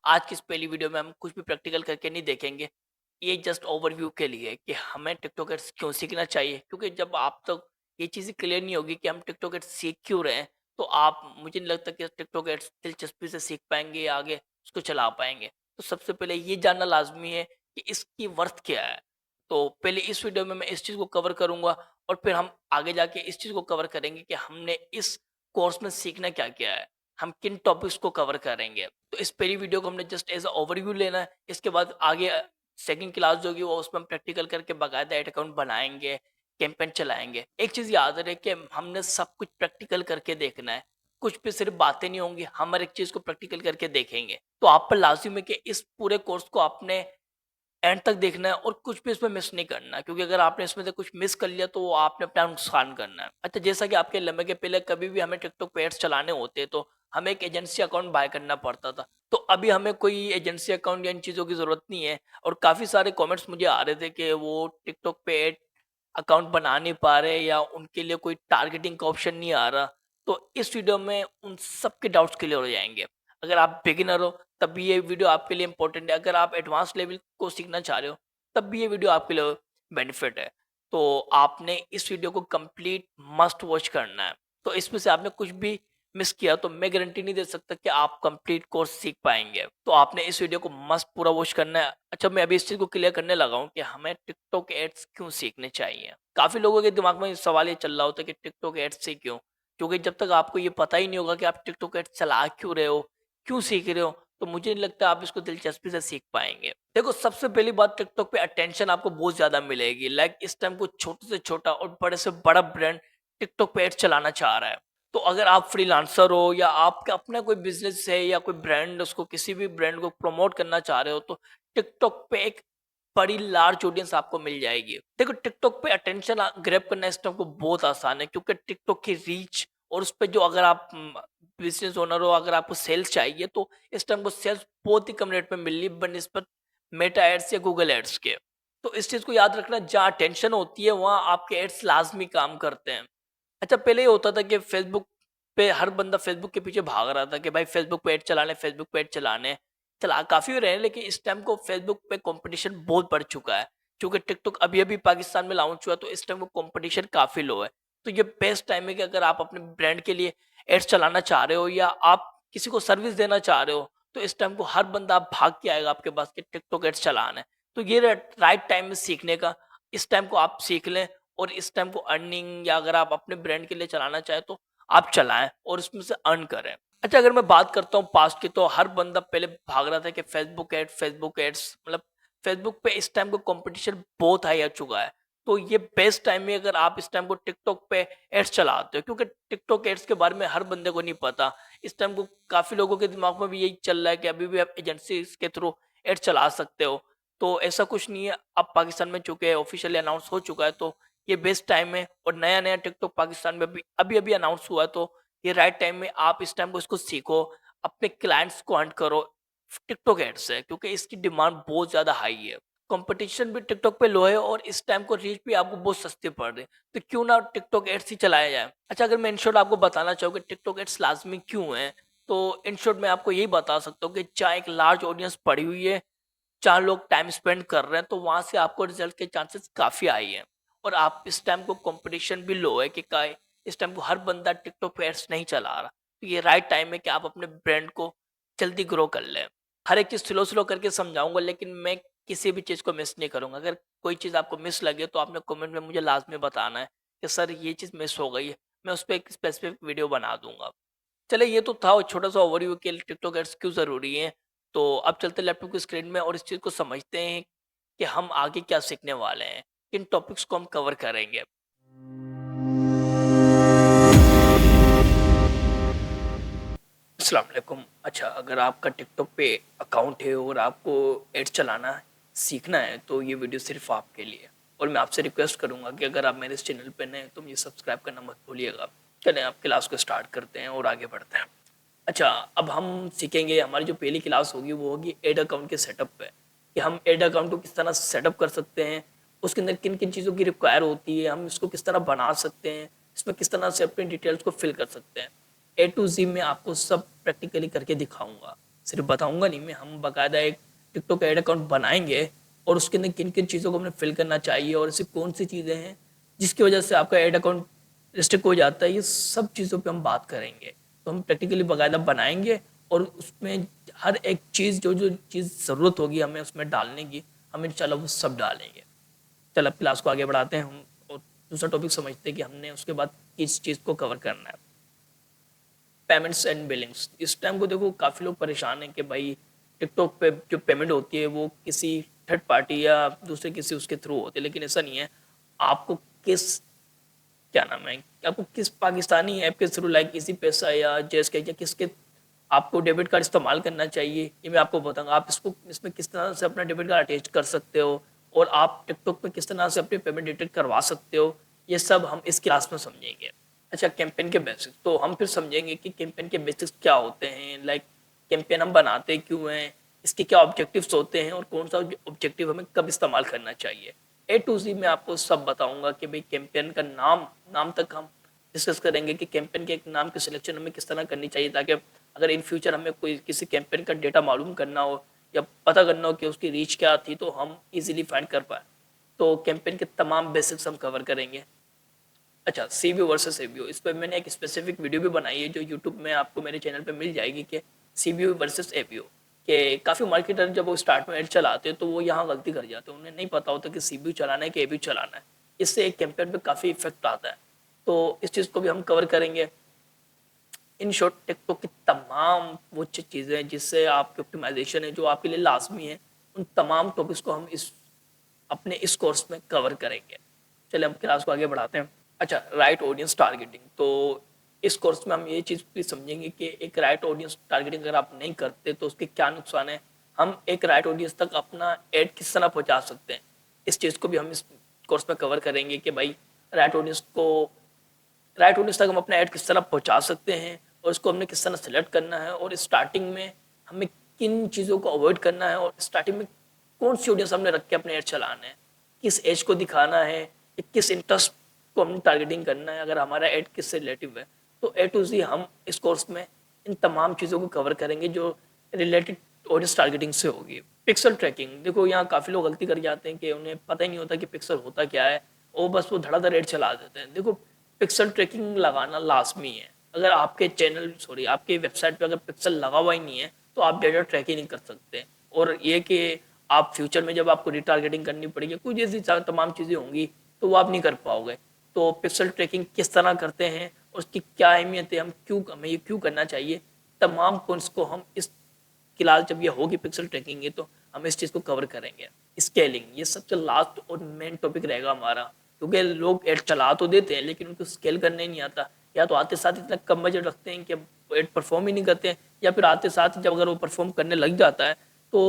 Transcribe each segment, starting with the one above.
आज की इस पहली वीडियो में हम कुछ भी प्रैक्टिकल करके नहीं देखेंगे। ये जस्ट ओवरव्यू के लिए है कि हमें टिकटॉक एड्स क्यों सीखना चाहिए, क्योंकि जब आप तक ये चीज़ें क्लियर नहीं होगी कि हम टिकटॉक एड्स सीख क्यों रहे हैं, तो आप मुझे नहीं लगता कि टिकटॉक एड्स दिलचस्पी से सीख पाएंगे या आगे उसको चला पाएंगे। तो सबसे पहले ये जानना लाजमी है कि इसकी वर्थ क्या है। तो पहले इस वीडियो में मैं इस चीज़ को कवर करूंगा और फिर हम आगे जाके इस चीज़ को कवर करेंगे कि हमने इस कोर्स में सीखना क्या क्या है, हम किन टॉपिक्स को कवर करेंगे। तो इस पहली वीडियो को हमने जस्ट एज अ ओवरव्यू लेना है। इसके बाद आगे सेकंड क्लास जो होगी वो उसमें हम प्रैक्टिकल करके बाकायदा एड अकाउंट बनाएंगे, कैंपेन चलाएंगे। एक चीज याद रहे कि हमने सब कुछ प्रैक्टिकल करके देखना है। कुछ भी सिर्फ बातें नहीं होंगी, हम हर एक चीज को प्रैक्टिकल करके देखेंगे। तो आप पर लाजिम है कि इस पूरे कोर्स को आपने एंड तक देखना है और कुछ भी इसमें मिस नहीं करना है, क्योंकि अगर आपने इसमें से कुछ मिस कर लिया तो वो आपने अपना नुकसान करना है। अच्छा, जैसा कि आपके लम्बे के पहले कभी भी हमें टिकटॉक पे एड्स चलाने होते तो हमें एक एजेंसी अकाउंट बाय करना पड़ता था। तो अभी हमें कोई एजेंसी अकाउंट या इन चीज़ों की ज़रूरत नहीं है। और काफ़ी सारे कमेंट्स मुझे आ रहे थे कि वो टिकटॉक पे एड अकाउंट बना नहीं पा रहे या उनके लिए कोई टारगेटिंग का ऑप्शन नहीं आ रहा। तो इस वीडियो में उन सबके डाउट्स क्लियर हो जाएंगे। अगर आप बिगिनर हो तब भी ये वीडियो आपके लिए इंपॉर्टेंट है। अगर आप एडवांस लेवल को सीखना चाह रहे हो तब भी ये वीडियो आपके लिए बेनिफिट है। तो आपने इस वीडियो को कंप्लीट मस्ट वॉच करना है। तो इसमें से आपने कुछ भी मिस किया तो मैं गारंटी नहीं दे सकता कि आप कंप्लीट कोर्स सीख पाएंगे। तो आपने इस वीडियो को मस्ट पूरा वॉच करना है। अच्छा, मैं अभी इस चीज को क्लियर करने लगा हूँ कि हमें टिकटॉक एड्स क्यों सीखने चाहिए। काफी लोगों के दिमाग में सवाल ये चल रहा होता है कि टिकटॉक एड्स से क्यों, क्योंकि जब तक आपको ये पता ही नहीं होगा कि आप टिकटॉक एड्स चला क्यों रहे हो, क्यों सीख रहे हो, तो मुझे नहीं लगता आप इसको दिलचस्पी से सीख पाएंगे। देखो, सबसे पहली बात, टिकटॉक पे अटेंशन आपको बहुत ज्यादा मिलेगी। लाइक इस टाइम को छोटे से छोटा और बड़े से बड़ा ब्रांड टिकटॉक पे एड्स चलाना चाह रहा है। तो अगर आप फ्रीलांसर हो या आपका अपना कोई बिजनेस है या कोई ब्रांड, उसको किसी भी ब्रांड को प्रमोट करना चाह रहे हो, तो टिकटॉक पे एक बड़ी लार्ज ऑडियंस आपको मिल जाएगी। देखो, टिकटॉक पे अटेंशन ग्रैब करना इस टाइम को बहुत आसान है, क्योंकि टिकटॉक की रीच और उस पे जो, अगर आप बिजनेस ओनर हो, अगर आपको सेल्स चाहिए तो इस टाइम को सेल्स बहुत ही कम रेट में मिल रही है बनस्पत मेटा एड्स या गूगल एड्स के। तो इस चीज को याद रखना, जहाँ अटेंशन होती है वहां आपके एड्स लाजमी काम करते हैं। अच्छा, पहले ये होता था कि फेसबुक पे हर बंदा फेसबुक के पीछे भाग रहा था कि भाई फेसबुक पे ऐड चलाने, फेसबुक पे ऐड चलाने। चला काफी हो रहे हैं, लेकिन इस टाइम को फेसबुक पे कंपटीशन बहुत बढ़ चुका है। क्योंकि टिकटॉक अभी अभी पाकिस्तान में लॉन्च हुआ, तो इस टाइम को कंपटीशन काफी लो है। तो ये बेस्ट टाइम है कि अगर आप अपने ब्रांड के लिए एड्स चलाना चाह रहे हो या आप किसी को सर्विस देना चाह रहे हो, तो इस टाइम को हर बंदा भाग के आएगा आपके पास कि टिकटॉक एड्स चलाना है। तो ये राइट टाइम है सीखने का। इस टाइम को आप सीख लें और इस टाइम को अर्निंग, या अगर आप अपने ब्रांड के लिए चलाना चाहे तो आप चलाएं और उसमें से अर्न करें। अच्छा, अगर मैं बात करता हूँ पास्ट की, तो हर बंदा पहले भाग रहा था कि फेसबुक एड्स, मतलब फेसबुक पे इस टाइम को कंपटीशन बहुत हाई आ चुका है। तो ये बेस्ट टाइम है अगर आप इस टाइम को टिकटॉक पे एड्स चलाते हो, क्योंकि टिकटॉक एड्स के बारे में हर बंदे को नहीं पता। इस टाइम को काफी लोगों के दिमाग में भी यही चल रहा है कि अभी भी आप एजेंसी के थ्रू एड्स चला सकते हो। तो ऐसा कुछ नहीं है, अब पाकिस्तान में चुके हैं, ऑफिशियली अनाउंस हो चुका है। तो ये बेस्ट टाइम है। और नया नया टिकटॉक पाकिस्तान में अभी अभी अभी अनाउंस हुआ है, तो ये राइट टाइम में आप इस टाइम को इसको सीखो, अपने क्लाइंट्स को अर्न करो टिकटॉक एड से, क्योंकि इसकी डिमांड बहुत ज्यादा हाई है। कंपटीशन भी टिकटॉक पे लो है और इस टाइम को रीच भी आपको बहुत सस्ते पड़ रहे हैं। तो क्यों ना टिकटॉक एड्स ही चलाया जाए। अच्छा, अगर मैं इन शॉर्ट आपको बताना चाहूँ कि टिकटॉक एड्स लाजमी क्यों है, तो इन शॉर्ट मैं आपको यही बता सकता हूँ कि चाहे एक लार्ज ऑडियंस पड़ी हुई है, 4 लोग टाइम स्पेंड कर रहे हैं, तो वहां से आपको रिजल्ट के चांसेस काफी हाई हैं। और आप इस टाइम को कंपटीशन भी लो है कि इस टाइम को हर बंदा टिकटॉक पे एड्स नहीं चला रहा। तो ये राइट टाइम है कि आप अपने ब्रांड को जल्दी ग्रो कर लें। हर एक चीज स्लो स्लो करके समझाऊंगा, लेकिन मैं किसी भी चीज को मिस नहीं करूंगा। अगर कोई चीज आपको मिस लगे तो आपने कमेंट में मुझे लाजमी बताना है कि सर ये चीज मिस हो गई है, मैं उस पर एक स्पेसिफिक वीडियो बना दूंगा। चलिए, ये तो था वो छोटा सा ओवरव्यू के टिकटॉक एड्स क्यों ज़रूरी है। तो अब चलते लैपटॉप की स्क्रीन में और इस चीज़ को समझते हैं कि हम आगे क्या सीखने वाले हैं, किन टॉपिक्स को हम कवर करेंगे। अस्सलाम वालेकुम। अच्छा, अगर आपका टिकटॉक पे अकाउंट है और आपको एड्स चलाना सीखना है तो ये वीडियो सिर्फ आपके लिए है। और मैं आपसे रिक्वेस्ट करूंगा कि अगर आप मेरे इस चैनल पे नए हैं तो मुझे सब्सक्राइब करना मत भूलिएगा। चलें, आप क्लास को स्टार्ट करते हैं और आगे बढ़ते हैं। अच्छा, अब हम सीखेंगे, हमारी जो पहली क्लास होगी वो होगी एड अकाउंट के सेटअप पे, कि हम एड अकाउंट को किस तरह सेटअप कर सकते हैं, उसके अंदर किन किन चीज़ों की रिक्वायर होती है, हम इसको किस तरह बना सकते हैं, इसमें किस तरह से अपनी डिटेल्स को फिल कर सकते हैं। ए टू जी में आपको सब प्रैक्टिकली करके दिखाऊंगा। सिर्फ बताऊंगा नहीं मैं, हम बाकायदा एक टिकटॉक ऐड अकाउंट बनाएंगे और उसके अंदर किन किन चीज़ों को हमें फिल करना चाहिए और ऐसी कौन सी चीज़ें हैं जिसकी वजह से आपका ऐड अकाउंट रिस्ट्रिक्ट हो जाता है, ये सब चीज़ों पे हम बात करेंगे। तो हम प्रैक्टिकली बाकायदा बनाएंगे और उसमें हर एक चीज़ जो जो चीज़ ज़रूरत होगी हमें उसमें डालने की, हम इंशाल्लाह वो सब डालेंगे। चल अब क्लास को आगे बढ़ाते हैं हम और दूसरा टॉपिक समझते हैं कि हमने उसके बाद किस चीज़ को कवर करना है। Payments and Billings. इस टाइम को देखो काफ़ी लोग परेशान हैं कि भाई टिकटॉक पे जो पेमेंट होती है वो किसी थर्ड पार्टी या दूसरे किसी उसके थ्रू होती है, लेकिन ऐसा नहीं है। आपको किस क्या नाम है, आपको किस पाकिस्तानी ऐप के थ्रू लाइक इजी पैसा या जेस के या किसके आपको डेबिट कार्ड इस्तेमाल करना चाहिए ये मैं आपको बताऊंगा। आप इसको इसमें किस तरह से अपना डेबिट कार्ड अटैच कर सकते हो और आप टिकटॉक पे किस तरह से अपनी पेमेंट डिटेक्ट करवा सकते हो, ये सब हम इस क्लास में समझेंगे। अच्छा, कैंपेन के बेसिक्स तो हम फिर समझेंगे कि कैंपेन के बेसिक्स क्या होते हैं, लाइक कैंपेन हम बनाते क्यों हैं, इसके क्या ऑब्जेक्टिव्स होते हैं और कौन सा ऑब्जेक्टिव हमें कब इस्तेमाल करना चाहिए। ए टू जी मैं आपको सब बताऊंगा कि भाई कैंपेन का नाम नाम तक हम डिस्कस करेंगे कि कैंपेन के एक नाम की सिलेक्शन हमें किस तरह करनी चाहिए ताकि अगर इन फ्यूचर हमें कोई किसी कैंपेन का डेटा मालूम करना हो या पता करना हो कि उसकी रीच क्या थी तो हम इजीली फाइंड कर पाए। तो कैंपेन के तमाम बेसिक्स हम कवर करेंगे। अच्छा, सीबीओ वर्सेस एबीओ, इस पर मैंने एक स्पेसिफिक वीडियो भी बनाई है जो यूट्यूब में आपको मेरे चैनल पे मिल जाएगी कि सीबीओ वर्सेस एबीओ के काफ़ी मार्केटर जब वो स्टार्ट में ऐड चलाते हैं तो वो यहाँ गलती कर जाते हैं, उन्हें नहीं पता होता कि सीबीओ चलाना है कि एबीओ चलाना है। इससे एक कैंपेन पे काफ़ी इफेक्ट आता है, तो इस चीज़ को भी हम कवर करेंगे। इन शॉर्ट टिकटॉक की तमाम वो चीज़ें जिससे आपकी ऑप्टिमाइजेशन है जो आपके लिए लाजमी है, उन तमाम टॉपिक्स को हम इस अपने इस कोर्स में कवर करेंगे। चलिए हम क्लास को आगे बढ़ाते हैं। अच्छा, राइट ऑडियंस टारगेटिंग, तो इस कोर्स में हम ये चीज़ भी समझेंगे कि एक राइट ऑडियंस टारगेटिंग अगर आप नहीं करते तो उसके क्या नुकसान है, हम एक राइट ऑडियंस तक अपना एड किस तरह पहुंचा सकते हैं, इस चीज़ को भी हम इस कोर्स में कवर करेंगे कि भाई राइट ऑडियंस को राइट ऑडियंस तक हम अपना ऐड किस तरह पहुंचा सकते हैं और इसको हमने किस तरह सेलेक्ट करना है और स्टार्टिंग में हमें किन चीज़ों को अवॉइड करना है और स्टार्टिंग में कौन सी ऑडियंस हमने रख के अपने ऐड चलाना है, किस एज को दिखाना है, किस इंटरेस्ट को हमने टारगेटिंग करना है, अगर हमारा ऐड किससे रिलेटिव है। तो ए टू जी हम इस कोर्स में इन तमाम चीज़ों को कवर करेंगे जो रिलेटेड ऑडियंस टारगेटिंग से होगी। पिक्सल ट्रैकिंग, देखो यहाँ काफ़ी लोग गलती कर जाते हैं कि उन्हें पता ही नहीं होता कि पिक्सल होता क्या है, वो बस वो धड़ाधड़ ऐड चला देते हैं। देखो पिक्सल ट्रैकिंग लगाना लाजमी है। अगर आपके चैनल सॉरी आपके वेबसाइट पे अगर पिक्सल लगा हुआ ही नहीं है तो आप डेटा ट्रैक ही नहीं कर सकते। और ये कि आप फ्यूचर में जब आपको रिटारगेटिंग करनी पड़ेगी कुछ ऐसी तमाम चीज़ें होंगी तो वो आप नहीं कर पाओगे। तो पिक्सल ट्रैकिंग किस तरह करते हैं और उसकी क्या अहमियत है, हमें ये क्यों करना चाहिए, तमाम पॉइंट्स को हम इस क्लास जब ये होगी पिक्सल ट्रैकिंग है तो हम इस चीज़ को कवर करेंगे। स्केलिंग, ये सबसे लास्ट और मेन टॉपिक रहेगा हमारा, क्योंकि लोग एड चला तो देते हैं लेकिन उनको स्केल करने नहीं आता, या तो आते साथ इतना कम बजट रखते हैं कि एड परफॉर्म ही नहीं करते हैं, या फिर आते साथ जब अगर वो परफॉर्म करने लग जाता है तो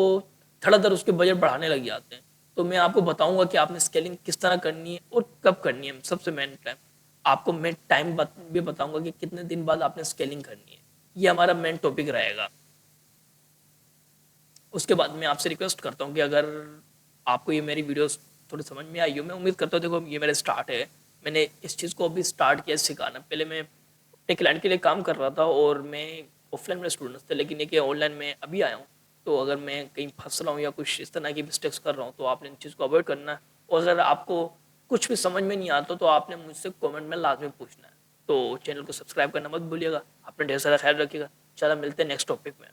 धड़ाधड़ उसके बजट बढ़ाने लग जाते हैं। तो मैं आपको बताऊंगा कि आपने स्केलिंग किस तरह करनी है और कब करनी है। सबसे मेन टाइम आपको मैं टाइम भी बताऊंगा कि कितने दिन बाद आपने स्केलिंग करनी है, ये हमारा मेन टॉपिक रहेगा। उसके बाद मैं आपसे रिक्वेस्ट करता हूँ कि अगर आपको ये मेरी वीडियोस थोड़ी समझ में आई हो, मैं उम्मीद करता हूँ, देखो ये मेरा स्टार्ट है, मैंने इस चीज़ को अभी स्टार्ट किया सिखाना। पहले मैं एक क्लाइंट के लिए काम कर रहा था और मैं ऑफलाइन में स्टूडेंट्स थे, लेकिन ये ऑनलाइन में अभी आया हूँ। तो अगर मैं कहीं फंस रहा हूँ या कुछ इस तरह की मिस्टेक्स कर रहा हूँ तो आपने इन चीज़ को अवॉइड करना है। और अगर आपको कुछ भी समझ में नहीं आता तो आपने मुझसे कमेंट में लाजमी पूछना है। तो चैनल को सब्सक्राइब करना मत भूलिएगा। अपना ढेर सारा ख्याल रखिएगा। चलो मिलते हैं नेक्स्ट टॉपिक में।